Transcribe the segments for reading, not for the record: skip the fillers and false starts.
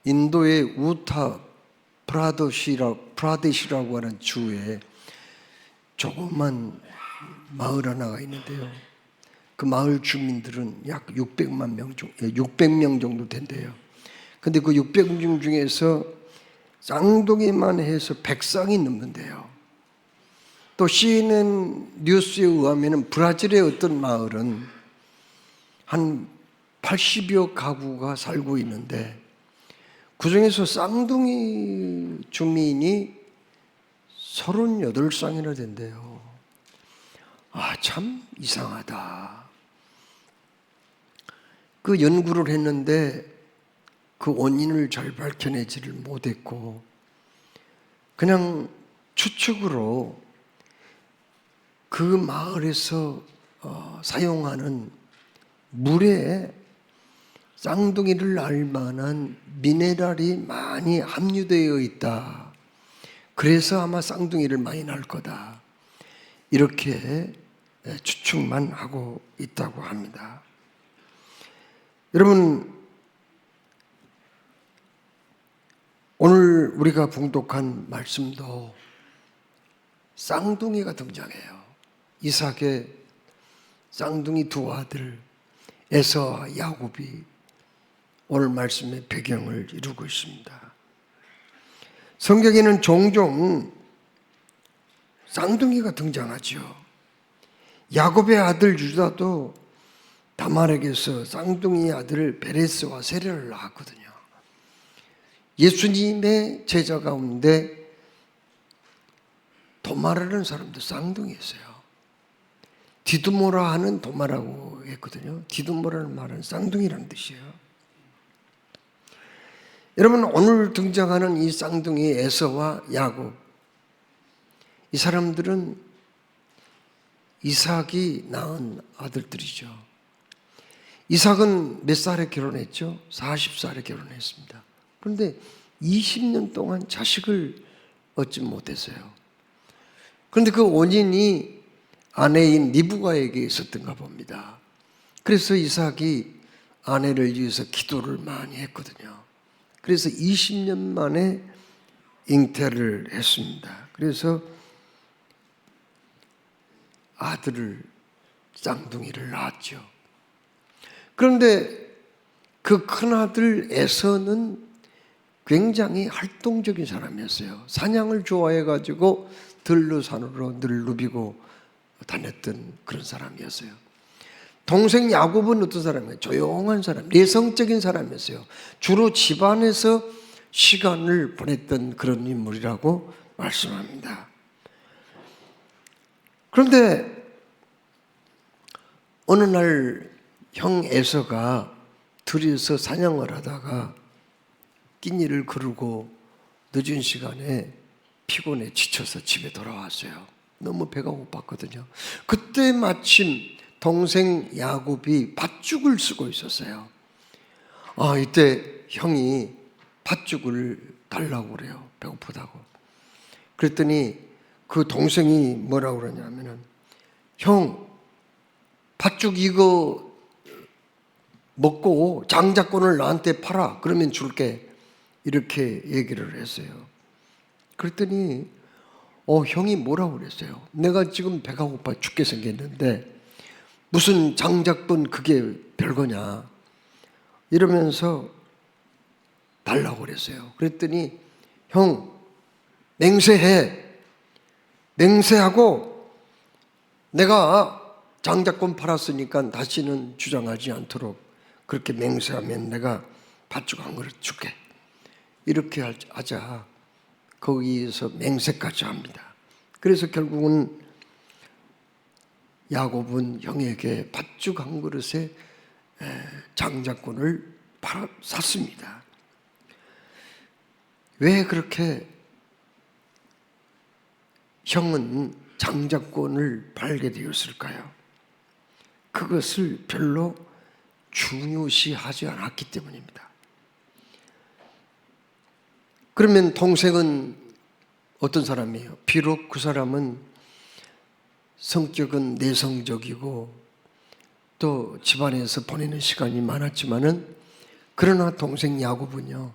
인도의 우타 프라데시라고 하는 주에 조그만 마을 하나가 있는데요. 그 마을 주민들은 약 600명 정도 된대요. 근데 그 600명 중에서 쌍둥이만 해서 100쌍이 넘는데요. 또 CNN 뉴스에 의하면 브라질의 어떤 마을은 한 80여 가구가 살고 있는데 그 중에서 쌍둥이 주민이 38쌍이나 된대요. 참 이상하다. 그 연구를 했는데 그 원인을 잘 밝혀내지를 못했고 그냥 추측으로 그 마을에서 사용하는 물에 쌍둥이를 낳을 만한 미네랄이 많이 함유되어 있다. 그래서 아마 쌍둥이를 많이 낳을 거다. 이렇게 추측만 하고 있다고 합니다. 여러분, 오늘 우리가 봉독한 말씀도 쌍둥이가 등장해요. 이삭의 쌍둥이 두 아들 에서와 야곱이 오늘 말씀의 배경을 이루고 있습니다. 성경에는 종종 쌍둥이가 등장하죠. 야곱의 아들 유다도 다말에게서 쌍둥이 아들 베레스와 세레를 낳았거든요. 예수님의 제자 가운데 도마라는 사람도 쌍둥이였어요. 디두모라 하는 도마라고 했거든요. 디두모라는 말은 쌍둥이라는 뜻이에요. 여러분, 오늘 등장하는 이 쌍둥이 에서와 야곱, 이 사람들은 이삭이 낳은 아들들이죠. 이삭은 몇 살에 결혼했죠? 40살에 결혼했습니다. 그런데 20년 동안 자식을 얻지 못했어요. 그런데 그 원인이 아내인 리브가에게 있었던가 봅니다. 그래서 이삭이 아내를 위해서 기도를 많이 했거든요. 그래서 20년 만에 잉태를 했습니다. 그래서 아들을, 쌍둥이를 낳았죠. 그런데 그 큰아들 에서는 굉장히 활동적인 사람이었어요. 사냥을 좋아해가지고 들르산으로 늘 누비고 다녔던 그런 사람이었어요. 동생 야곱은 어떤 사람이에요? 조용한 사람, 내성적인 사람이었어요. 주로 집안에서 시간을 보냈던 그런 인물이라고 말씀합니다. 그런데 어느 날 형 에서가 둘이서 사냥을 하다가 끼니를 거르고 늦은 시간에 피곤해 지쳐서 집에 돌아왔어요. 너무 배가 고팠거든요. 그때 마침 동생 야곱이 팥죽을 쓰고 있었어요. 이때 형이 팥죽을 달라고 그래요. 배고프다고. 그랬더니 그 동생이 뭐라고 그러냐면은, 형, 팥죽 이거 먹고 장자권을 나한테 팔아. 그러면 줄게. 이렇게 얘기를 했어요. 그랬더니 형이 뭐라고 그랬어요? 내가 지금 배가 고파 죽게 생겼는데 무슨 장작돈 그게 별거냐 이러면서 달라고 그랬어요. 그랬더니 형 맹세하고 내가 장작권 팔았으니까 다시는 주장하지 않도록 그렇게 맹세하면 내가 팥죽 한 그릇 줄게. 이렇게 하자. 거기에서 맹세까지 합니다. 그래서 결국은 야곱은 형에게 팥죽 한 그릇에 장자권을 샀습니다. 왜 그렇게 형은 장자권을 팔게 되었을까요? 그것을 별로 중요시하지 않았기 때문입니다. 그러면 동생은 어떤 사람이에요? 비록 그 사람은 성격은 내성적이고 또 집안에서 보내는 시간이 많았지만은 그러나 동생 야곱은요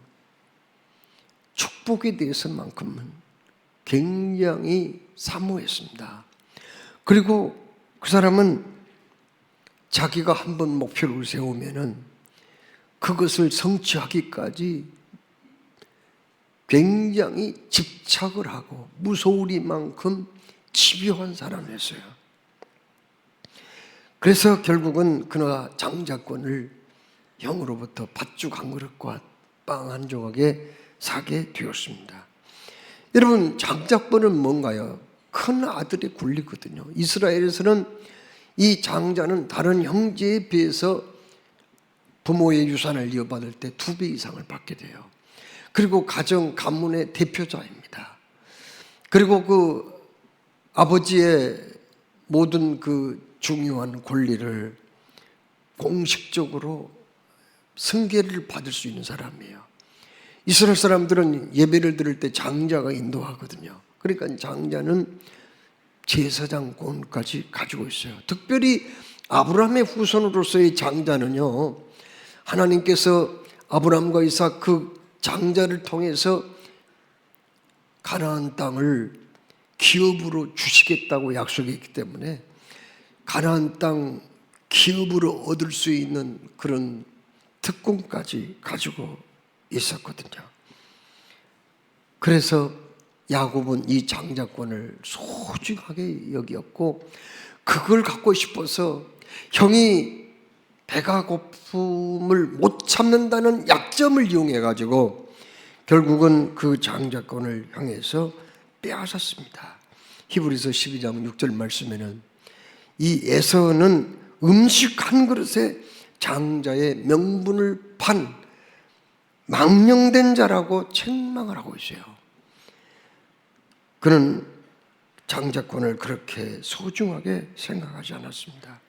축복에 대해서만큼은 굉장히 사모했습니다. 그리고 그 사람은 자기가 한번 목표를 세우면은 그것을 성취하기까지 굉장히 집착을 하고 무소울이만큼 집요한 사람이었어요. 그래서 결국은 그가 장자권을 형으로부터 팥죽 한 그릇과 빵 한 조각에 사게 되었습니다. 여러분, 장자권은 뭔가요? 큰 아들의 권리거든요. 이스라엘에서는 이 장자는 다른 형제에 비해서 부모의 유산을 이어받을 때 2배 이상을 받게 돼요. 그리고 가정 가문의 대표자입니다. 그리고 그 아버지의 모든 그 중요한 권리를 공식적으로 승계를 받을 수 있는 사람이에요. 이스라엘 사람들은 예배를 드릴 때 장자가 인도하거든요. 그러니까 장자는 제사장권까지 가지고 있어요. 특별히 아브라함의 후손으로서의 장자는요, 하나님께서 아브라함과 이삭 그 장자를 통해서 가나안 땅을 기업으로 주시겠다고 약속했기 때문에 가나안 땅 기업으로 얻을 수 있는 그런 특권까지 가지고 있었거든요. 그래서 야곱은 이 장자권을 소중하게 여겼고 그걸 갖고 싶어서 형이 배가 고픔을 못 참는다는 약점을 이용해 가지고 결국은 그 장자권을 향해서 빼앗았습니다. 히브리서 12장 6절 말씀에는 이 에서는 음식 한 그릇에 장자의 명분을 판 망령된 자라고 책망을 하고 있어요. 그는 장자권을 그렇게 소중하게 생각하지 않았습니다.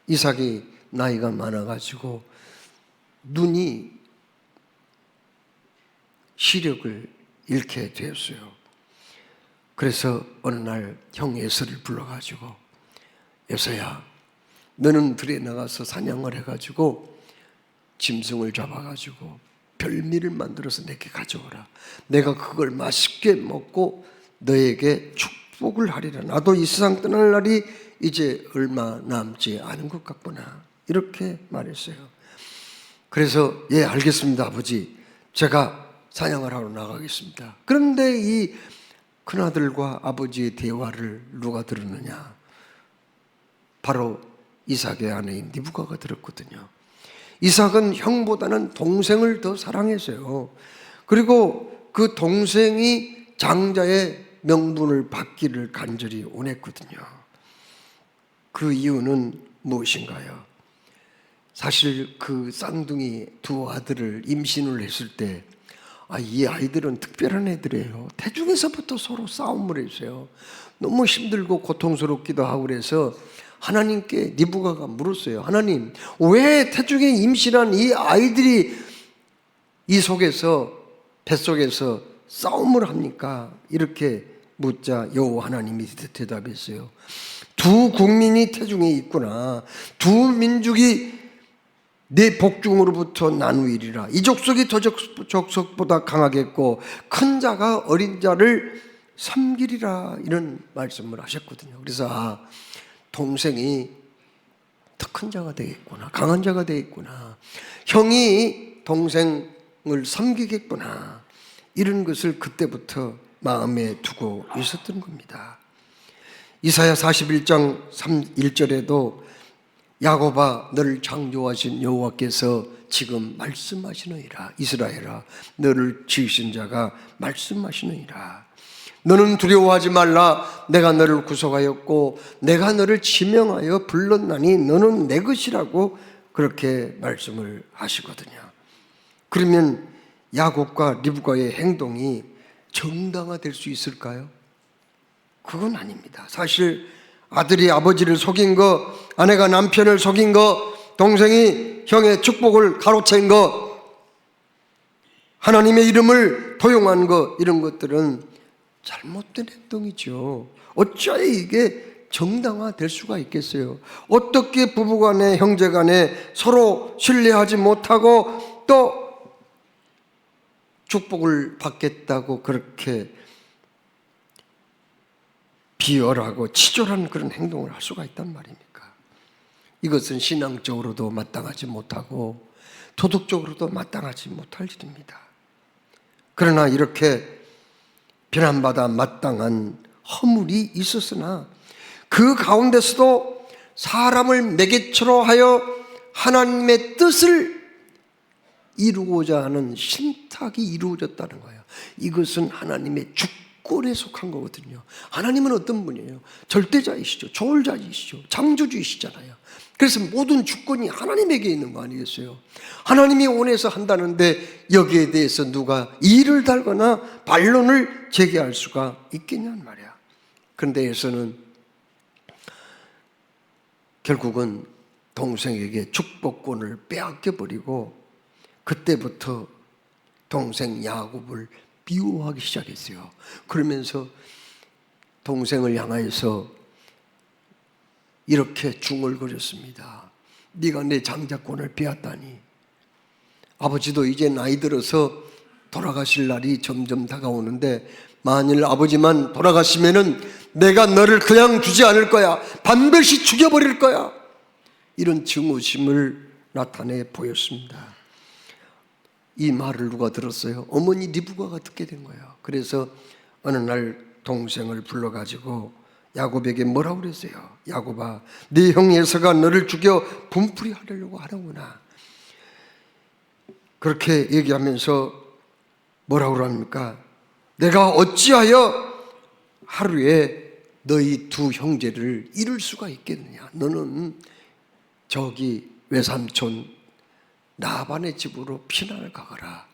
이삭이 나이가 많아가지고 눈이 시력을 잃게 되었어요. 그래서 어느 날 형 에서를 불러가지고 에서야, 너는 들에 나가서 사냥을 해가지고 짐승을 잡아가지고 별미를 만들어서 내게 가져오라. 내가 그걸 맛있게 먹고 너에게 축복을 하리라. 나도 이 세상 떠날 날이 이제 얼마 남지 않은 것 같구나. 이렇게 말했어요. 그래서 예, 알겠습니다 아버지, 제가 사냥을 하러 나가겠습니다. 그런데 이 큰아들과 아버지의 대화를 누가 들었느냐? 바로 이삭의 아내인 리브가가 들었거든요. 이삭은 형보다는 동생을 더 사랑했어요. 그리고 그 동생이 장자의 명분을 받기를 간절히 원했거든요. 그 이유는 무엇인가요? 사실 그 쌍둥이 2 아들을 임신을 했을 때 이 아이들은 특별한 애들이에요. 태중에서부터 서로 싸움을 했어요. 너무 힘들고 고통스럽기도 하고 그래서 하나님께 리브가가 물었어요. 하나님, 왜 태중에 임신한 이 아이들이 이 속에서 뱃속에서 싸움을 합니까? 이렇게 묻자 여호와 하나님이 대답했어요. 2 국민이 태중에 있구나. 2 민족이 내 복중으로부터 나누이리라. 이 족속이 저 족속보다 강하겠고 큰 자가 어린 자를 섬기리라. 이런 말씀을 하셨거든요. 그래서 동생이 더 큰 자가 되겠구나, 강한 자가 되겠구나, 형이 동생을 섬기겠구나, 이런 것을 그때부터 마음에 두고 있었던 겁니다. 이사야 41장 1절에도 야곱아, 너를 창조하신 여호와께서 지금 말씀하시느니라. 이스라엘아, 너를 지으신 자가 말씀하시느니라. 너는 두려워하지 말라. 내가 너를 구속하였고 내가 너를 지명하여 불렀나니 너는 내 것이라고 그렇게 말씀을 하시거든요. 그러면 야곱과 리브가의 행동이 정당화될 수 있을까요? 그건 아닙니다. 사실 아들이 아버지를 속인 거, 아내가 남편을 속인 거, 동생이 형의 축복을 가로챈 거, 하나님의 이름을 도용한 거, 이런 것들은 잘못된 행동이죠. 어찌하여 이게 정당화될 수가 있겠어요? 어떻게 부부간에 형제간에 서로 신뢰하지 못하고 또 축복을 받겠다고 그렇게 비열하고 치졸한 그런 행동을 할 수가 있단 말입니까? 이것은 신앙적으로도 마땅하지 못하고 도덕적으로도 마땅하지 못할 일입니다. 그러나 이렇게 비난받아 마땅한 허물이 있었으나 그 가운데서도 사람을 매개체로 하여 하나님의 뜻을 이루고자 하는 신탁이 이루어졌다는 거예요. 이것은 하나님의 주권에 속한 거거든요. 하나님은 어떤 분이에요? 절대자이시죠. 조울자이시죠. 창조주이시잖아요. 그래서 모든 주권이 하나님에게 있는 거 아니겠어요? 하나님이 원해서 한다는데 여기에 대해서 누가 이의를 달거나 반론을 제기할 수가 있겠냐는 말이야. 그런데 에서는 결국은 동생에게 축복권을 빼앗겨버리고 그때부터 동생 야곱을 미워하기 시작했어요. 그러면서 동생을 향하여서 이렇게 중얼거렸습니다. 네가 내 장자권을 빼앗다니. 아버지도 이제 나이 들어서 돌아가실 날이 점점 다가오는데 만일 아버지만 돌아가시면은 내가 너를 그냥 두지 않을 거야. 반드시 죽여버릴 거야. 이런 증오심을 나타내 보였습니다. 이 말을 누가 들었어요? 어머니 리브가가 듣게 된 거예요. 그래서 어느 날 동생을 불러가지고 야곱에게 뭐라고 그랬어요? 야곱아, 네 형 에서가 너를 죽여 분풀이 하려고 하는구나. 그렇게 얘기하면서 뭐라고 합니까? 내가 어찌하여 하루에 너희 두 형제를 잃을 수가 있겠느냐? 너는 저기 외삼촌 라반의 집으로 피난을 가거라.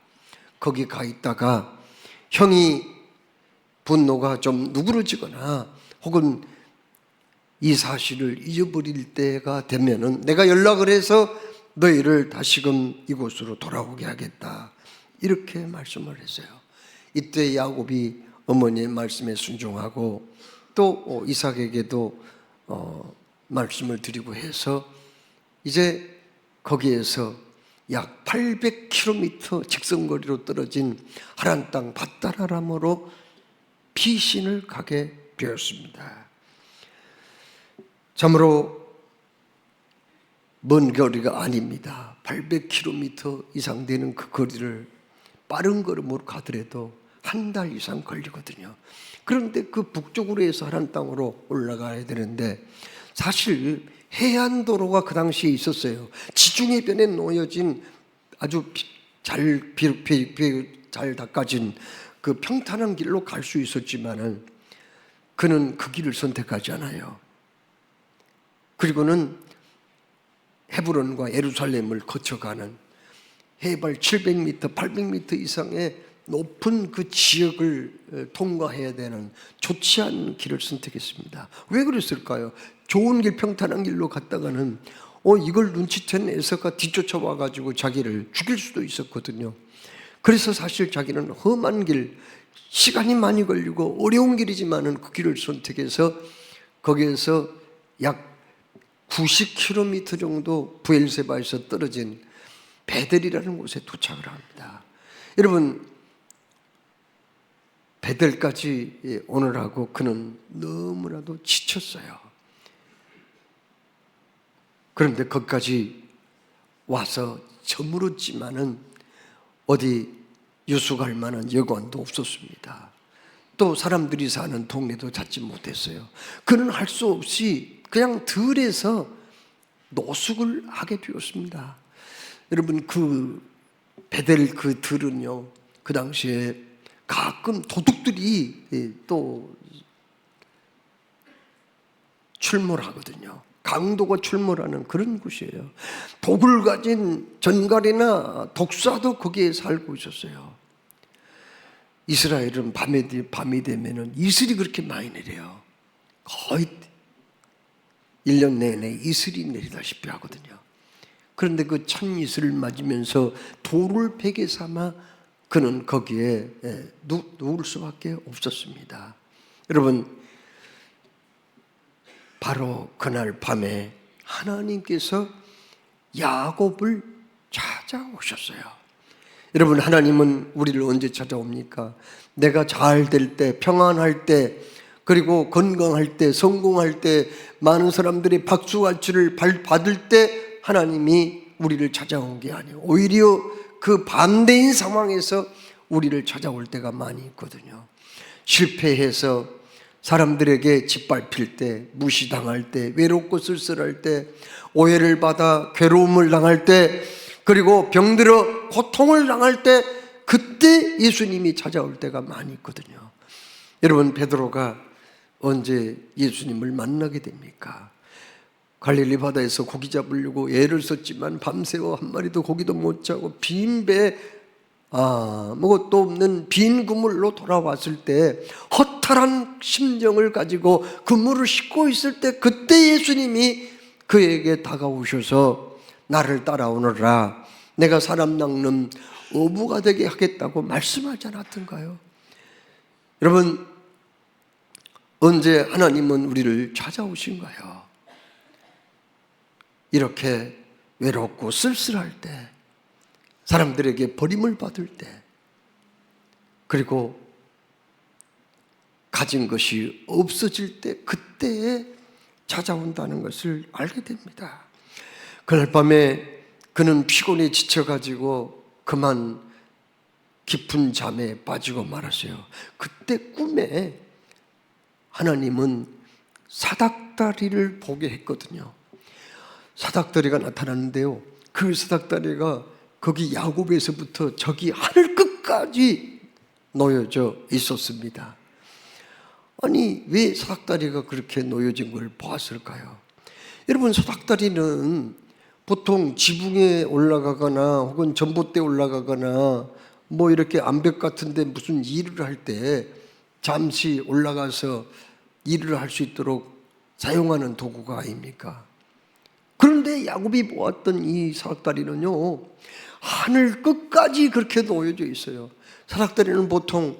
거기 가 있다가 형이 분노가 좀 누그러지거나 혹은 이 사실을 잊어버릴 때가 되면은 내가 연락을 해서 너희를 다시금 이곳으로 돌아오게 하겠다. 이렇게 말씀을 했어요. 이때 야곱이 어머니의 말씀에 순종하고 또 이삭에게도 말씀을 드리고 해서 이제 거기에서 약 800km 직선거리로 떨어진 하란 땅 밧다라람으로 피신을 가게 되었습니다. 참으로 먼 거리가 아닙니다. 800km 이상 되는 그 거리를 빠른 걸음으로 가더라도 한 달 이상 걸리거든요. 그런데 그 북쪽으로 해서 하란 땅으로 올라가야 되는데 사실 해안도로가 그 당시에 있었어요. 지중해변에 놓여진 아주 잘 닦아진 그 평탄한 길로 갈 수 있었지만은 그는 그 길을 선택하지 않아요. 그리고는 헤브론과 예루살렘을 거쳐가는 해발 700m, 800m 이상의 높은 그 지역을 통과해야 되는 좋지 않은 길을 선택했습니다. 왜 그랬을까요? 좋은 길, 평탄한 길로 갔다가는 이걸 눈치챈 에서가 뒤쫓아와 가지고 자기를 죽일 수도 있었거든요. 그래서 사실 자기는 험한 길, 시간이 많이 걸리고 어려운 길이지만은 그 길을 선택해서 거기에서 약 90km 정도 부엘세바에서 떨어진 베델이라는 곳에 도착을 합니다. 여러분, 베델까지 오느라고 그는 너무나도 지쳤어요. 그런데 거기까지 와서 저물었지만은 어디 유숙할 만한 여관도 없었습니다. 또 사람들이 사는 동네도 찾지 못했어요. 그는 할 수 없이 그냥 들에서 노숙을 하게 되었습니다. 여러분, 그 베델 그 들은요, 그 당시에 가끔 도둑들이 또 출몰하거든요. 강도가 출몰하는 그런 곳이에요. 독을 가진 전갈이나 독사도 거기에 살고 있었어요. 이스라엘은 밤이 되면은 이슬이 그렇게 많이 내려요. 거의 1년 내내 이슬이 내리다시피 하거든요. 그런데 그 찬 이슬을 맞으면서 돌을 베개 삼아 그는 거기에 누울 수밖에 없었습니다. 여러분, 바로 그날 밤에 하나님께서 야곱을 찾아오셨어요. 여러분, 하나님은 우리를 언제 찾아옵니까? 내가 잘 될 때, 평안할 때, 그리고 건강할 때, 성공할 때, 많은 사람들이 박수갈채를 받을 때 하나님이 우리를 찾아온 게 아니에요. 오히려 그 반대인 상황에서 우리를 찾아올 때가 많이 있거든요. 실패해서 사람들에게 짓밟힐 때, 무시당할 때, 외롭고 쓸쓸할 때, 오해를 받아 괴로움을 당할 때, 그리고 병들어 고통을 당할 때, 그때 예수님이 찾아올 때가 많이 있거든요. 여러분, 베드로가 언제 예수님을 만나게 됩니까? 갈릴리 바다에서 고기 잡으려고 애를 썼지만 밤새워 한 마리도 고기도 못 잡고 빈 배에 아무것도 없는 빈 그물로 돌아왔을 때, 허탈한 심정을 가지고 그물을 싣고 있을 때, 그때 예수님이 그에게 다가오셔서 나를 따라오너라, 내가 사람 낚는 어부가 되게 하겠다고 말씀하지 않았던가요? 여러분, 언제 하나님은 우리를 찾아오신가요? 이렇게 외롭고 쓸쓸할 때, 사람들에게 버림을 받을 때, 그리고 가진 것이 없어질 때, 그때에 찾아온다는 것을 알게 됩니다. 그날 밤에 그는 피곤에 지쳐가지고 그만 깊은 잠에 빠지고 말았어요. 그때 꿈에 하나님은 사닥다리를 보게 했거든요. 사닥다리가 나타났는데요, 그 사닥다리가 거기 야곱에서부터 저기 하늘 끝까지 놓여져 있었습니다. 아니, 왜 사닥다리가 그렇게 놓여진 걸 보았을까요? 여러분, 사닥다리는 보통 지붕에 올라가거나 혹은 전봇대에 올라가거나 뭐 이렇게 암벽 같은 데 무슨 일을 할 때 잠시 올라가서 일을 할 수 있도록 사용하는 도구가 아닙니까? 그런데 야곱이 보았던 이 사닥다리는요, 하늘 끝까지 그렇게 놓여져 있어요. 사닥다리는 보통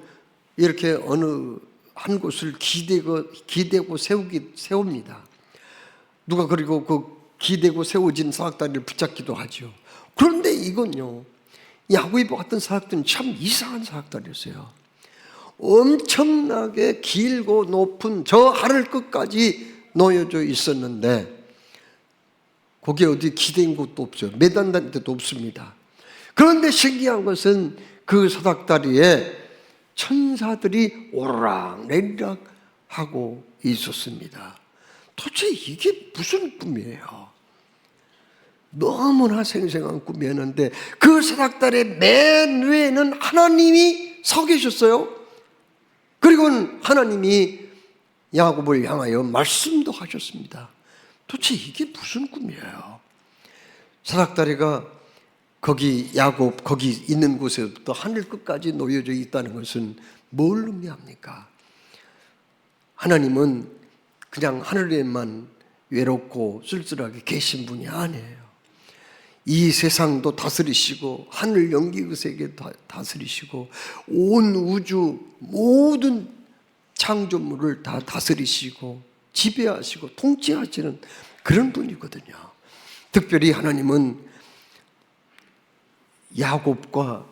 이렇게 어느 한 곳을 기대고 세웁니다. 누가 그리고 그 기대고 세워진 사닥다리를 붙잡기도 하죠. 그런데 이건요, 야곱이 보았던 사닥다리는 참 이상한 사닥다리였어요. 엄청나게 길고 높은 저 하늘 끝까지 놓여져 있었는데, 거기에 어디 기대인 곳도 없어요. 매단단 데도 없습니다. 그런데 신기한 것은 그 사닥다리에 천사들이 오르락내리락 하고 있었습니다. 도대체 이게 무슨 꿈이에요? 너무나 생생한 꿈이었는데, 그 사닥다리의 맨 위에는 하나님이 서 계셨어요. 그리고 하나님이 야곱을 향하여 말씀도 하셨습니다. 도대체 이게 무슨 꿈이에요? 사닥다리가 거기 야곱 거기 있는 곳에부터 하늘 끝까지 놓여져 있다는 것은 뭘 의미합니까? 하나님은 그냥 하늘에만 외롭고 쓸쓸하게 계신 분이 아니에요. 이 세상도 다스리시고 하늘 연기의 세계 다스리시고 온 우주 모든 창조물을 다 다스리시고 지배하시고 통치하시는 그런 분이거든요. 특별히 하나님은 야곱과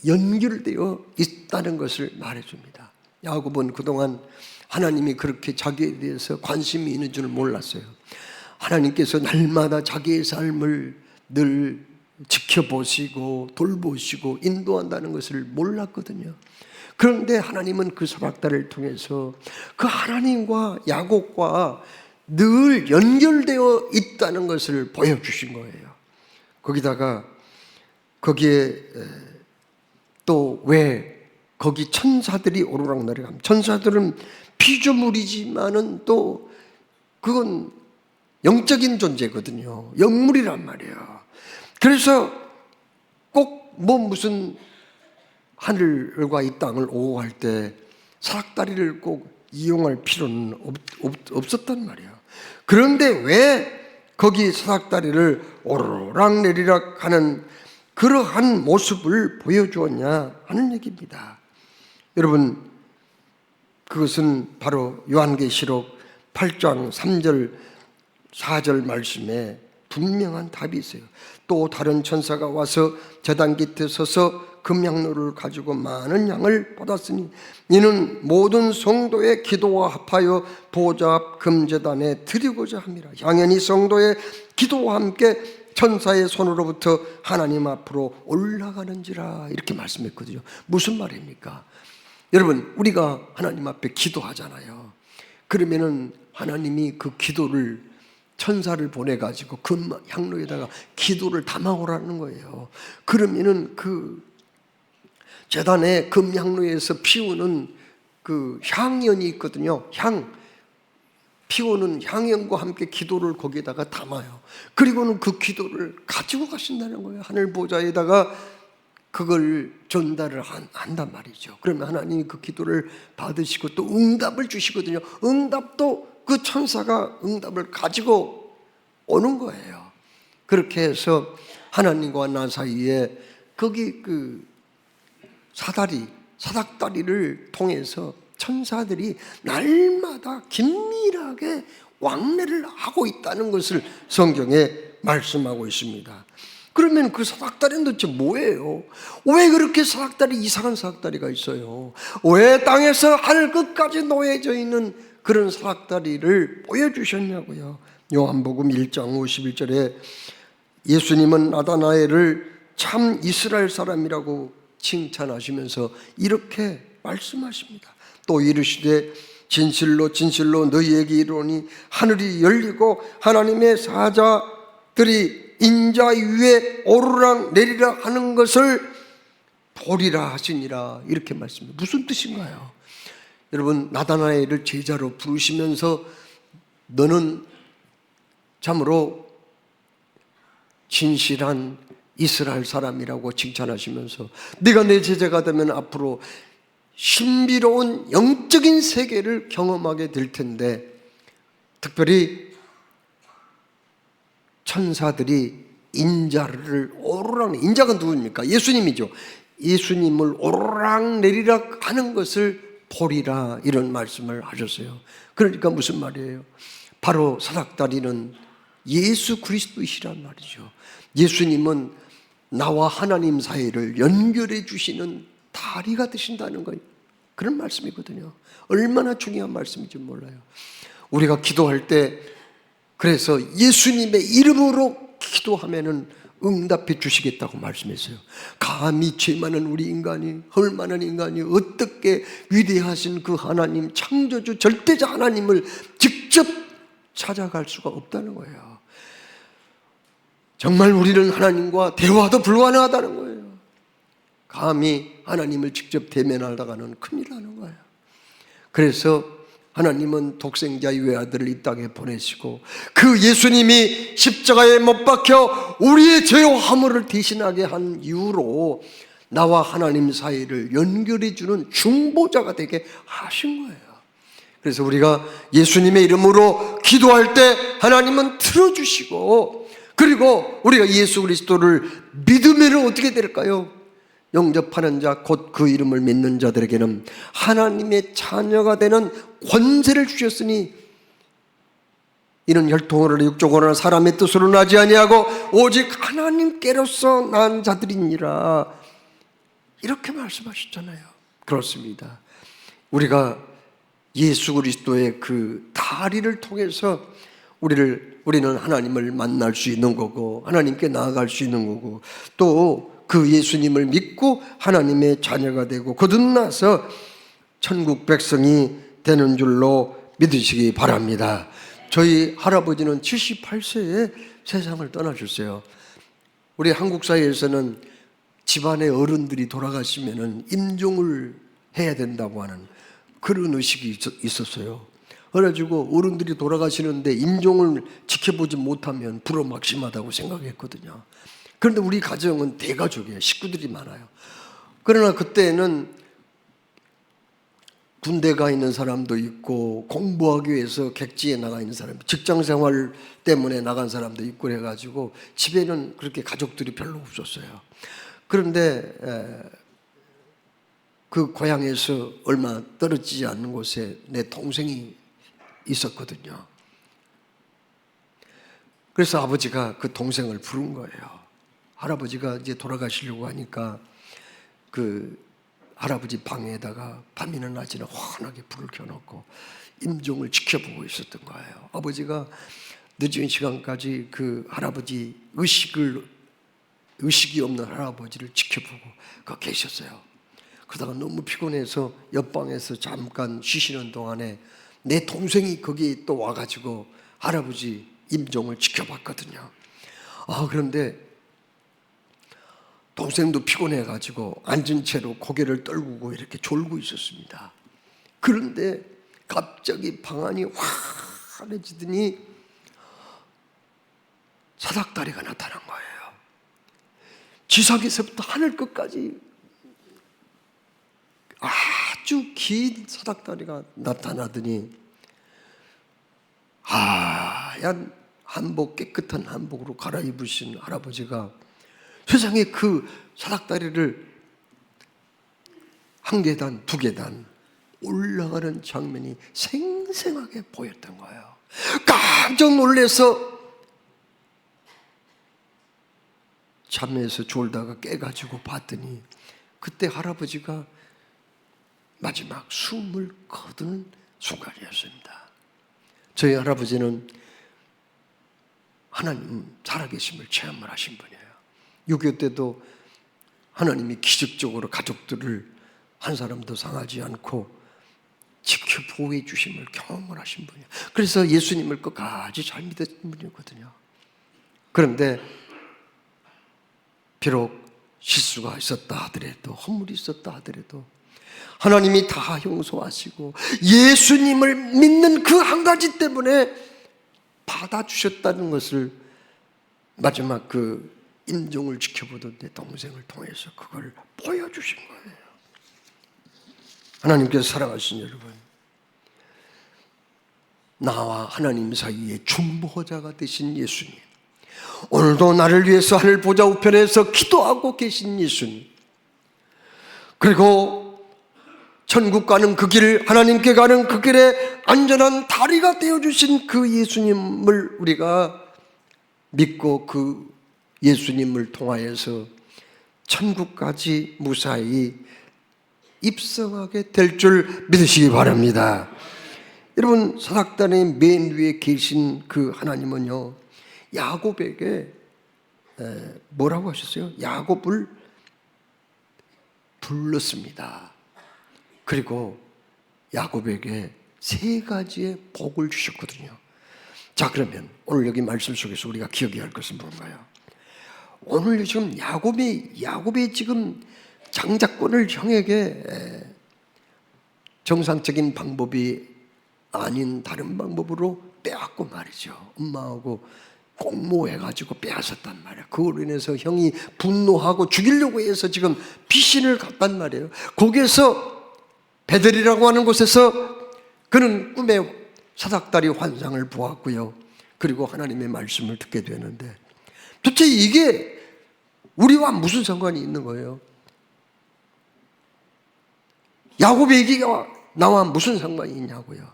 연결되어 있다는 것을 말해줍니다. 야곱은 그동안 하나님이 그렇게 자기에 대해서 관심이 있는 줄 몰랐어요. 하나님께서 날마다 자기의 삶을 늘 지켜보시고 돌보시고 인도한다는 것을 몰랐거든요. 그런데 하나님은 그 사닥다리를 통해서 그 하나님과 야곱과 늘 연결되어 있다는 것을 보여주신 거예요. 거기다가 거기에 또 왜 거기 천사들이 오르락내리락, 천사들은 피조물이지만은 또 그건 영적인 존재거든요. 영물이란 말이에요. 그래서 꼭 뭐 무슨 하늘과 이 땅을 오고할 때 사닥다리를 꼭 이용할 필요는 없었단 말이에요. 그런데 왜 거기 사닥다리를 오르락내리락 하는 그러한 모습을 보여주었냐 하는 얘기입니다. 여러분, 그것은 바로 요한계시록 8장 3절 4절 말씀에 분명한 답이 있어요. 또 다른 천사가 와서 제단 곁에 서서 금향로를 가지고 많은 양을 받았으니 이는 모든 성도의 기도와 합하여 보좌 앞 금제단에 드리고자 함이라. 향연이 성도의 기도와 함께 천사의 손으로부터 하나님 앞으로 올라가는지라, 이렇게 말씀했거든요. 무슨 말입니까? 여러분, 우리가 하나님 앞에 기도하잖아요. 그러면은 하나님이 그 기도를, 천사를 보내가지고 금향로에다가 기도를 담아오라는 거예요. 그러면은 그 제단에 금향로에서 피우는 그 향연이 있거든요. 피우는 향연과 함께 기도를 거기에다가 담아요. 그리고는 그 기도를 가지고 가신다는 거예요. 하늘 보좌에다가 그걸 전달을 한단 말이죠. 그러면 하나님이 그 기도를 받으시고 또 응답을 주시거든요. 응답도 그 천사가 응답을 가지고 오는 거예요. 그렇게 해서 하나님과 나 사이에 거기 그 사닥다리를 통해서 천사들이 날마다 긴밀하게 왕래를 하고 있다는 것을 성경에 말씀하고 있습니다. 그러면 그 사닥다리는 도대체 뭐예요? 왜 그렇게 이상한 사닥다리가 있어요? 왜 땅에서 하늘 끝까지 놓여져 있는 그런 사닥다리를 보여주셨냐고요. 요한복음 1장 51절에 예수님은 나다나엘을 참 이스라엘 사람이라고 칭찬하시면서 이렇게 말씀하십니다. 또 이르시되 진실로 진실로 너희에게 이르노니 하늘이 열리고 하나님의 사자들이 인자 위에 오르락 내리락 하는 것을 보리라 하시니라, 이렇게 말씀합니다. 무슨 뜻인가요? 여러분, 나다나엘을 제자로 부르시면서 너는 참으로 진실한 이스라엘 사람이라고 칭찬하시면서 네가 내 제자가 되면 앞으로 신비로운 영적인 세계를 경험하게 될 텐데, 특별히 천사들이 인자를 오르락, 인자가 누굽니까? 예수님이죠. 예수님을 오르락 내리락 하는 것을 보리라, 이런 말씀을 하셨어요. 그러니까 무슨 말이에요? 바로 사닥다리는 예수 그리스도이시란 말이죠. 예수님은 나와 하나님 사이를 연결해 주시는 다리가 되신다는 거, 그런 말씀이거든요. 얼마나 중요한 말씀인지 몰라요. 우리가 기도할 때 그래서 예수님의 이름으로 기도하면은 응답해 주시겠다고 말씀했어요. 감히 죄 많은 우리 인간이, 헐 많은 인간이 어떻게 위대하신 그 하나님, 창조주 절대자 하나님을 직접 찾아갈 수가 없다는 거예요. 정말 우리는 하나님과 대화도 불가능하다는 거예요. 감히 하나님을 직접 대면하다가는 큰일 나는 거예요. 그래서 하나님은 독생자의 외아들을 이 땅에 보내시고 그 예수님이 십자가에 못 박혀 우리의 죄와 허물을 대신하게 한 이유로 나와 하나님 사이를 연결해 주는 중보자가 되게 하신 거예요. 그래서 우리가 예수님의 이름으로 기도할 때 하나님은 들어주시고, 그리고 우리가 예수 그리스도를 믿으면 어떻게 될까요? 영접하는 자, 곧 그 이름을 믿는 자들에게는 하나님의 자녀가 되는 권세를 주셨으니 이는 혈통으로나 육적으로나 사람의 뜻으로 나지 아니하고 오직 하나님께로서 난 자들이니라, 이렇게 말씀하셨잖아요. 그렇습니다. 우리가 예수 그리스도의 그 다리를 통해서 우리는 하나님을 만날 수 있는 거고 하나님께 나아갈 수 있는 거고, 또 그 예수님을 믿고 하나님의 자녀가 되고 거듭나서 천국 백성이 되는 줄로 믿으시기 바랍니다. 저희 할아버지는 78세에 세상을 떠나셨어요. 우리 한국 사회에서는 집안의 어른들이 돌아가시면은 임종을 해야 된다고 하는 그런 의식이 있었어요. 그래가지고 어른들이 돌아가시는데 임종을 지켜보지 못하면 불효막심하다고 생각했거든요. 그런데 우리 가정은 대가족이에요. 식구들이 많아요. 그러나 그때는 군대 가 있는 사람도 있고 공부하기 위해서 객지에 나가 있는 사람, 직장생활 때문에 나간 사람도 있고 그래가지고 집에는 그렇게 가족들이 별로 없었어요. 그런데 그 고향에서 얼마 떨어지지 않는 곳에 내 동생이 있었거든요. 그래서 아버지가 그 동생을 부른 거예요. 할아버지가 이제 돌아가시려고 하니까 그 할아버지 방에다가 밤이나 낮이나 환하게 불을 켜놓고 임종을 지켜보고 있었던 거예요. 아버지가 늦은 시간까지 그 할아버지 의식이 없는 할아버지를 지켜보고 계셨어요. 그러다가 너무 피곤해서 옆방에서 잠깐 쉬시는 동안에 내 동생이 거기 또 와가지고 할아버지 임종을 지켜봤거든요. 그런데 동생도 피곤해가지고 앉은 채로 고개를 떨구고 이렇게 졸고 있었습니다. 그런데 갑자기 방안이 환해지더니 사닥다리가 나타난 거예요. 지상에서부터 하늘 끝까지 아주 긴 사닥다리가 나타나더니 하얀 한복, 깨끗한 한복으로 갈아입으신 할아버지가 세상에 그 사닥다리를 한 계단, 두 계단 올라가는 장면이 생생하게 보였던 거예요. 깜짝 놀라서 잠에서 졸다가 깨가지고 봤더니 그때 할아버지가 마지막 숨을 거두는 순간이었습니다. 저희 할아버지는 하나님 살아계심을 체험을 하신 분이에요. 6.25 때도 하나님이 기적적으로 가족들을 한 사람도 상하지 않고 지켜 보호해 주심을 경험을 하신 분이에요. 그래서 예수님을 끝까지 잘 믿었던 분이거든요. 그런데 비록 실수가 있었다 하더라도, 허물이 있었다 하더라도 하나님이 다 용서하시고 예수님을 믿는 그 한 가지 때문에 받아주셨다는 것을 마지막 그 임종을 지켜보던 내 동생을 통해서 그걸 보여주신 거예요. 하나님께서 사랑하신 여러분, 나와 하나님 사이의 중보자가 되신 예수님, 오늘도 나를 위해서 하늘 보좌 우편에서 기도하고 계신 예수님, 그리고 천국 가는 그 길, 하나님께 가는 그 길에 안전한 다리가 되어주신 그 예수님을 우리가 믿고 그 예수님을 통하여서 천국까지 무사히 입성하게 될 줄 믿으시기 바랍니다. 여러분, 사닥단의 맨 위에 계신 그 하나님은요, 야곱에게 뭐라고 하셨어요? 야곱을 불렀습니다. 그리고 야곱에게 3가지의 복을 주셨거든요. 자, 그러면 오늘 여기 말씀 속에서 우리가 기억해야 할 것은 뭔가요? 오늘 지금 야곱이 지금 장자권을 형에게 정상적인 방법이 아닌 다른 방법으로 빼앗고 말이죠. 엄마하고 공모해가지고 빼앗았단 말이에요. 그걸로 인해서 형이 분노하고 죽이려고 해서 지금 피신을 갔단 말이에요. 거기에서 베델이라고 하는 곳에서 그는 꿈에 사닥다리 환상을 보았고요. 그리고 하나님의 말씀을 듣게 되는데 도대체 이게 우리와 무슨 상관이 있는 거예요? 야곱의 얘기가 나와 무슨 상관이 있냐고요?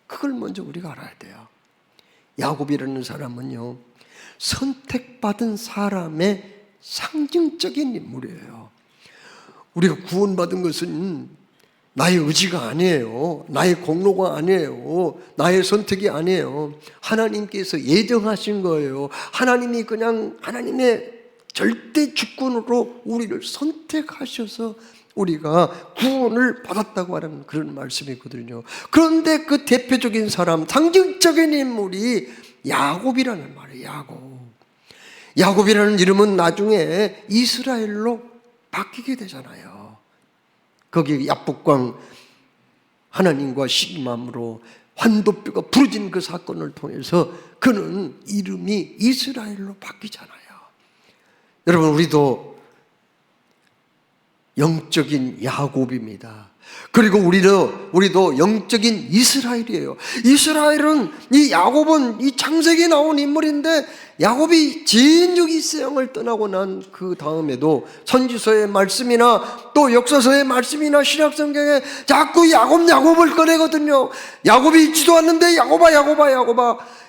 그걸 먼저 우리가 알아야 돼요. 야곱이라는 사람은요, 선택받은 사람의 상징적인 인물이에요. 우리가 구원받은 것은 나의 의지가 아니에요. 나의 공로가 아니에요. 나의 선택이 아니에요. 하나님께서 예정하신 거예요. 하나님이 그냥 하나님의 절대 주권으로 우리를 선택하셔서 우리가 구원을 받았다고 하는 그런 말씀이거든요. 그런데 그 대표적인 사람, 상징적인 인물이 야곱이라는 말이에요. 야곱이라는 이름은 나중에 이스라엘로 바뀌게 되잖아요. 거기 야복강 하나님과 식임함으로 환도뼈가 부러진 그 사건을 통해서 그는 이름이 이스라엘로 바뀌잖아요. 여러분, 우리도 영적인 야곱입니다. 그리고 우리도 영적인 이스라엘이에요. 이스라엘은 이 야곱은 이 창세기에 나온 인물인데 야곱이 제6이세상을 떠나고 난 그 다음에도 선지서의 말씀이나 또 역사서의 말씀이나 신약성경에 자꾸 야곱을 꺼내거든요. 야곱이 있지도 않는데 야곱아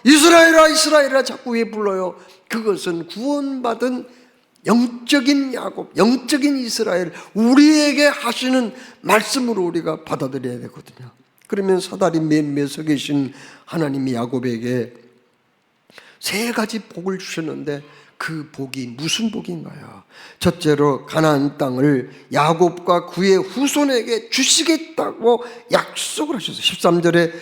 이스라엘아 자꾸 왜 불러요? 그것은 구원받은 영적인 야곱, 영적인 이스라엘, 우리에게 하시는 말씀으로 우리가 받아들여야 되거든요. 그러면 사다리 맨 위에 서 계신 하나님이 야곱에게 3가지 복을 주셨는데 그 복이 무슨 복인가요? 첫째로 가나안 땅을 야곱과 그의 후손에게 주시겠다고 약속을 하셨어요. 13절에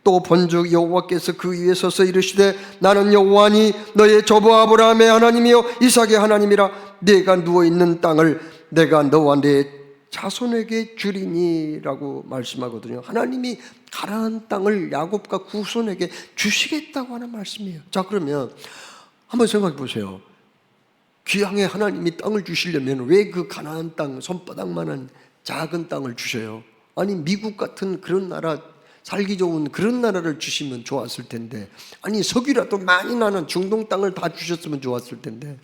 또 본즉 여호와께서 그 위에 서서 이르시되 나는 여호와니 너의 조부 아브라함의 하나님이요 이삭의 하나님이라 네가 누워있는 땅을 내가 너와 네 자손에게 주리니라고 말씀하거든요. 하나님이 가나안 땅을 야곱과 후손에게 주시겠다고 하는 말씀이에요. 자, 그러면 한번 생각해 보세요. 귀향에 하나님이 땅을 주시려면 왜 그 가나안 땅 손바닥만한 작은 땅을 주셔요? 아니 미국 같은 그런 나라, 살기 좋은 그런 나라를 주시면 좋았을 텐데, 아니 석유라도 많이 나는 중동 땅을 다 주셨으면 좋았을 텐데,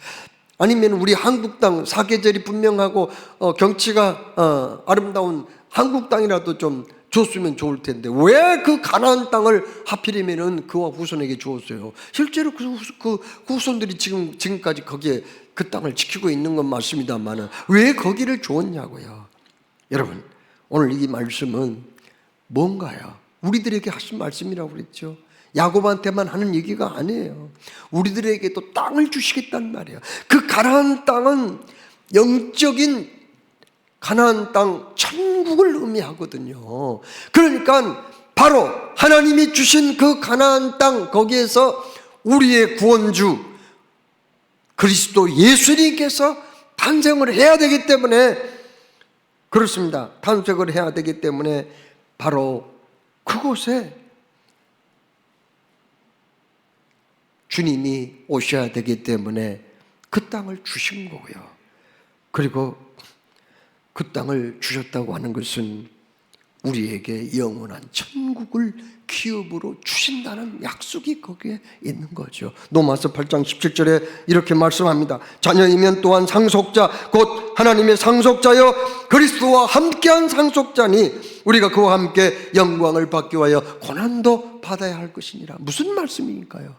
아니면 우리 한국 땅 사계절이 분명하고 경치가 아름다운 한국 땅이라도 좀 줬으면 좋을 텐데 왜 그 가나안 땅을 하필이면은 그와 후손에게 주었어요? 실제로 그 후손들이 지금까지 거기에 그 땅을 지키고 있는 건 맞습니다만은 왜 거기를 주었냐고요. 여러분, 오늘 이 말씀은 뭔가요? 우리들에게 하신 말씀이라고 그랬죠. 야곱한테만 하는 얘기가 아니에요. 우리들에게도 땅을 주시겠다는 말이에요. 그 가나안 땅은 영적인 가나안 땅, 천국을 의미하거든요. 그러니까 바로 하나님이 주신 그 가나안 땅, 거기에서 우리의 구원주 그리스도 예수님께서 탄생을 해야 되기 때문에, 그렇습니다. 탄생을 해야 되기 때문에 바로 그곳에 주님이 오셔야 되기 때문에 그 땅을 주신 거고요. 그리고 그 땅을 주셨다고 하는 것은 우리에게 영원한 천국을 기업으로 주신다는 약속이 거기에 있는 거죠. 로마서 8장 17절에 이렇게 말씀합니다. 자녀이면 또한 상속자 곧 하나님의 상속자여 그리스도와 함께한 상속자니 우리가 그와 함께 영광을 받기 위하여 고난도 받아야 할 것이니라. 무슨 말씀이니까요?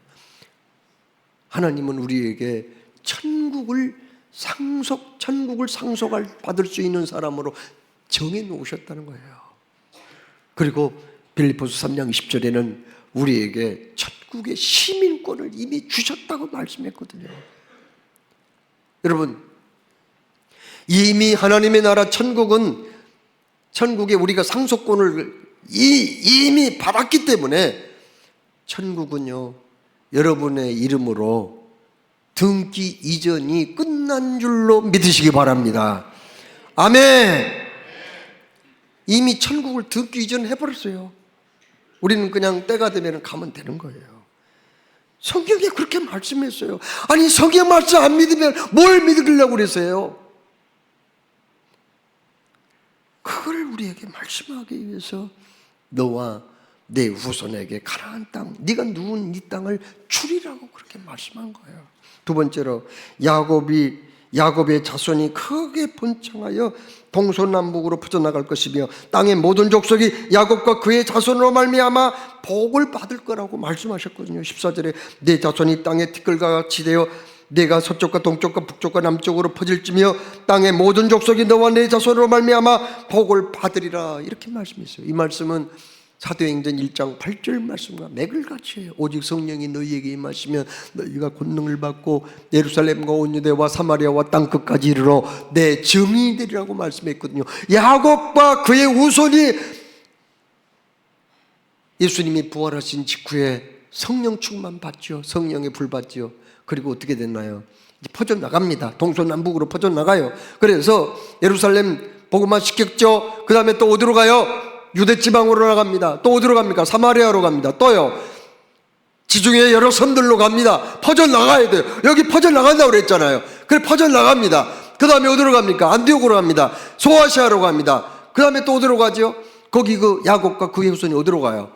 하나님은 우리에게 천국을 상속을 받을 수 있는 사람으로 정해 놓으셨다는 거예요. 그리고 빌립보서 3장 20절에는 우리에게 천국의 시민권을 이미 주셨다고 말씀했거든요. 여러분, 이미 하나님의 나라 천국에 우리가 상속권을 이미 받았기 때문에 천국은요, 여러분의 이름으로 등기 이전이 끝난 줄로 믿으시기 바랍니다. 아멘. 이미 천국을 등기 이전해버렸어요. 우리는 그냥 때가 되면 가면 되는 거예요. 성경에 그렇게 말씀했어요. 아니 성경 말씀 안 믿으면 뭘 믿으려고 그러세요? 그걸 우리에게 말씀하기 위해서 너와 내 후손에게 가나안 땅, 네가 누운 이 땅을 주리라고 그렇게 말씀한 거예요. 두 번째로 야곱의 자손이 크게 번창하여 동서남북으로 퍼져나갈 것이며 땅의 모든 족속이 야곱과 그의 자손으로 말미암아 복을 받을 거라고 말씀하셨거든요. 14절에 내 자손이 땅의 티끌과 같이 되어 내가 서쪽과 동쪽과 북쪽과 남쪽으로 퍼질지며 땅의 모든 족속이 너와 내 자손으로 말미암아 복을 받으리라, 이렇게 말씀했어요. 이 말씀은 사도행전 1장 8절 말씀과 맥을같이 해요. 오직 성령이 너희에게 임하시면 너희가 권능을 받고 예루살렘과 온 유대와 사마리아와 땅끝까지 이르러 내 증인이 되리라고 말씀했거든요. 야곱과 그의 후손이 예수님이 부활하신 직후에 성령 충만 받죠. 성령의 불 받죠. 그리고 어떻게 됐나요? 이제 퍼져나갑니다. 동서남북으로 퍼져나가요. 그래서 예루살렘 복음화 시켰죠. 그 다음에 또 어디로 가요? 유대 지방으로 나갑니다. 또 어디로 갑니까? 사마리아로 갑니다. 또요, 지중해 여러 섬들로 갑니다. 퍼져나가야 돼요. 여기 퍼져나간다고 그랬잖아요. 그래 퍼져나갑니다. 그 다음에 어디로 갑니까? 안디옥으로 갑니다. 소아시아로 갑니다. 그 다음에 또 어디로 가죠? 거기 그 야곱과 그의 후손이 어디로 가요?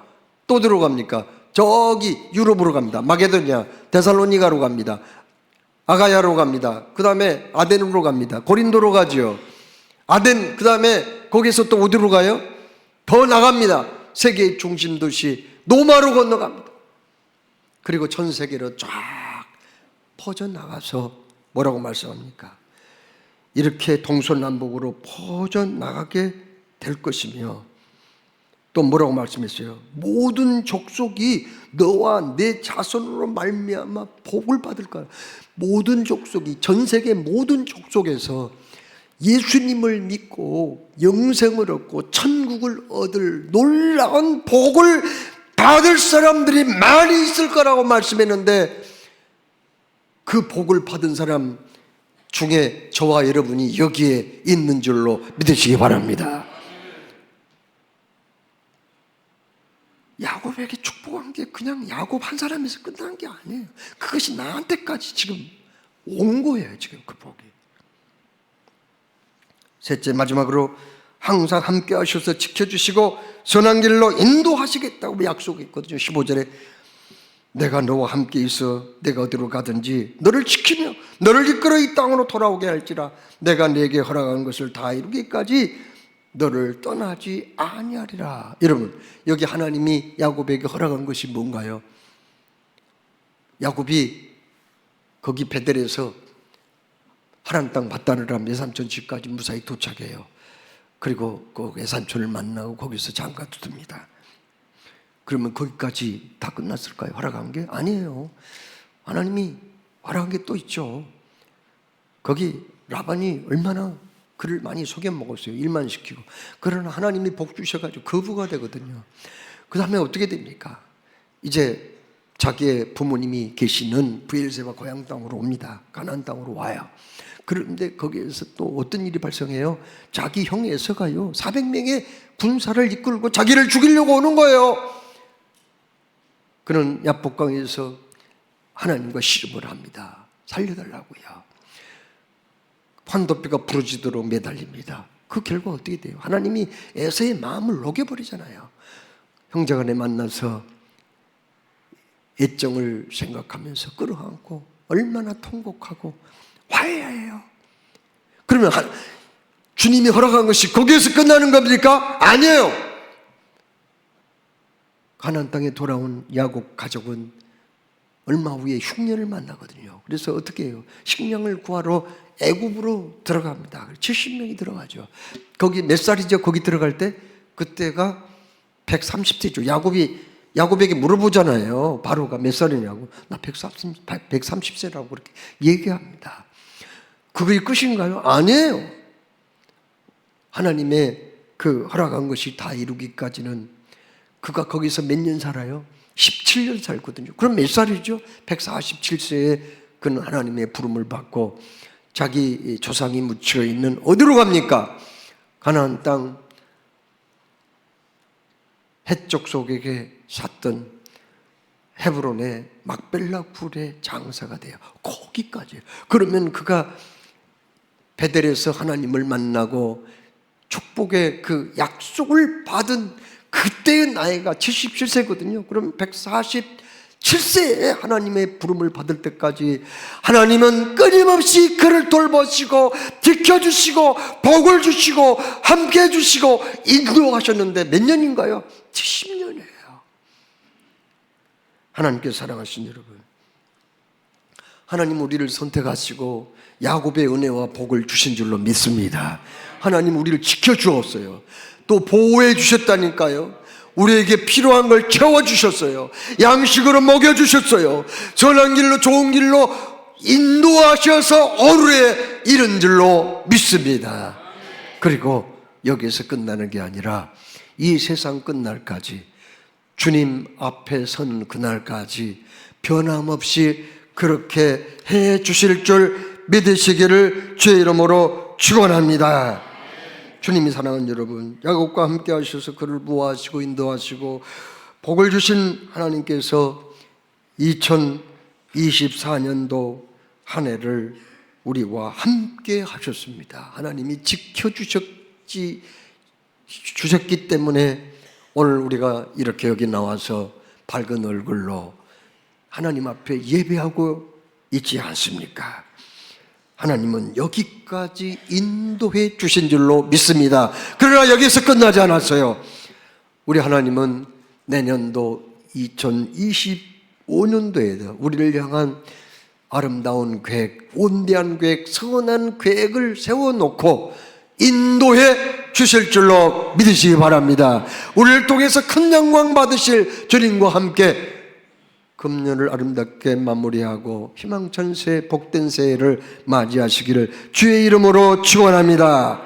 또 어디로 갑니까? 저기 유럽으로 갑니다. 마게도냐, 데살로니가로 갑니다. 아가야로 갑니다. 그 다음에 아덴으로 갑니다. 고린도로 가죠. 아덴, 그 다음에 거기서 또 어디로 가요? 더 나갑니다. 세계의 중심 도시 노마로 건너갑니다. 그리고 전 세계로 쫙 퍼져나가서 뭐라고 말씀합니까? 이렇게 동서남북으로 퍼져나가게 될 것이며, 또 뭐라고 말씀했어요? 모든 족속이 너와 내 자손으로 말미암아 복을 받을 거야. 모든 족속이, 전 세계 모든 족속에서 예수님을 믿고 영생을 얻고 천국을 얻을 놀라운 복을 받을 사람들이 많이 있을 거라고 말씀했는데, 그 복을 받은 사람 중에 저와 여러분이 여기에 있는 줄로 믿으시기 바랍니다. 야곱에게 축복한 게 그냥 야곱 한 사람에서 끝난 게 아니에요. 그것이 나한테까지 지금 온 거예요. 지금 그 복이. 셋째, 마지막으로 항상 함께 하셔서 지켜주시고 선한 길로 인도하시겠다고 약속했거든요. 15절에 내가 너와 함께 있어 내가 어디로 가든지 너를 지키며 너를 이끌어 이 땅으로 돌아오게 할지라 내가 네게 허락한 것을 다 이루기까지 너를 떠나지 아니하리라. 여러분, 여기 하나님이 야곱에게 허락한 것이 뭔가요? 야곱이 거기 베델에서 하란 땅 밧다느람 외삼촌 집까지 무사히 도착해요. 그리고 그 외삼촌을 만나고 거기서 장가 두듭니다. 그러면 거기까지 다 끝났을까요? 허락한 게? 아니에요. 하나님이 허락한 게 또 있죠. 거기 라반이 얼마나 그를 많이 속여 먹었어요. 일만 시키고. 그러나 하나님이 복 주셔가지고 거부가 되거든요. 그 다음에 어떻게 됩니까? 이제 자기의 부모님이 계시는 브엘세바 고향 땅으로 옵니다. 가나안 땅으로 와요. 그런데 거기에서 또 어떤 일이 발생해요? 자기 형 에서가요 400명의 군사를 이끌고 자기를 죽이려고 오는 거예요. 그는 야복강에서 하나님과 씨름을 합니다. 살려달라고요. 환도뼈가 부러지도록 매달립니다. 그 결과 어떻게 돼요? 하나님이 에서의 마음을 녹여버리잖아요. 형제간에 만나서 애정을 생각하면서 끌어안고 얼마나 통곡하고 화해해요. 그러면 주님이 허락한 것이 거기에서 끝나는 겁니까? 아니에요. 가나안 땅에 돌아온 야곱 가족은 얼마 후에 흉년을 만나거든요. 그래서 어떻게 해요? 식량을 구하러 애굽으로 들어갑니다. 70명이 들어가죠. 거기 몇 살이죠? 거기 들어갈 때? 그때가 130세죠. 야곱에게 물어보잖아요. 바로가 몇 살이냐고. 나 130세라고 그렇게 얘기합니다. 그게 끝인가요? 아니에요. 하나님의 그 허락한 것이 다 이루기까지는 그가 거기서 몇 년 살아요? 17년 살거든요. 그럼 몇 살이죠? 147세에 그는 하나님의 부름을 받고 자기 조상이 묻혀 있는 어디로 갑니까? 가나안 땅 헷족 속에게 샀던 헤브론의 막벨라 굴의 장사가 돼요. 거기까지. 그러면 그가 베델에서 하나님을 만나고 축복의 그 약속을 받은 그때의 나이가 77세거든요. 그럼 147세에 하나님의 부름을 받을 때까지 하나님은 끊임없이 그를 돌보시고 지켜주시고 복을 주시고 함께 해주시고 인도하셨는데 몇 년인가요? 70년이에요. 하나님께서 사랑하신 여러분, 하나님 우리를 선택하시고 야곱의 은혜와 복을 주신 줄로 믿습니다. 하나님 우리를 지켜주었어요. 또 보호해 주셨다니까요. 우리에게 필요한 걸 채워주셨어요. 양식으로 먹여주셨어요. 선한 길로 좋은 길로 인도하셔서 오늘에 이른 줄로 믿습니다. 그리고 여기에서 끝나는 게 아니라 이 세상 끝날까지, 주님 앞에 선 그날까지 변함없이 그렇게 해 주실 줄 믿으시기를 주의 이름으로 축원합니다. 주님이 사랑하는 여러분, 야곱과 함께 하셔서 그를 보호하시고 인도하시고 복을 주신 하나님께서 2024년도 한 해를 우리와 함께 하셨습니다. 하나님이 지켜주셨지 주셨기 때문에 오늘 우리가 이렇게 여기 나와서 밝은 얼굴로 하나님 앞에 예배하고 있지 않습니까? 하나님은 여기까지 인도해 주신 줄로 믿습니다. 그러나 여기서 끝나지 않았어요. 우리 하나님은 내년도 2025년도에도 우리를 향한 아름다운 계획, 온대한 계획, 선한 계획을 세워놓고 인도해 주실 줄로 믿으시기 바랍니다. 우리를 통해서 큰 영광 받으실 주님과 함께 금년을 아름답게 마무리하고 희망찬 새해, 복된 새해를 맞이하시기를 주의 이름으로 축원합니다.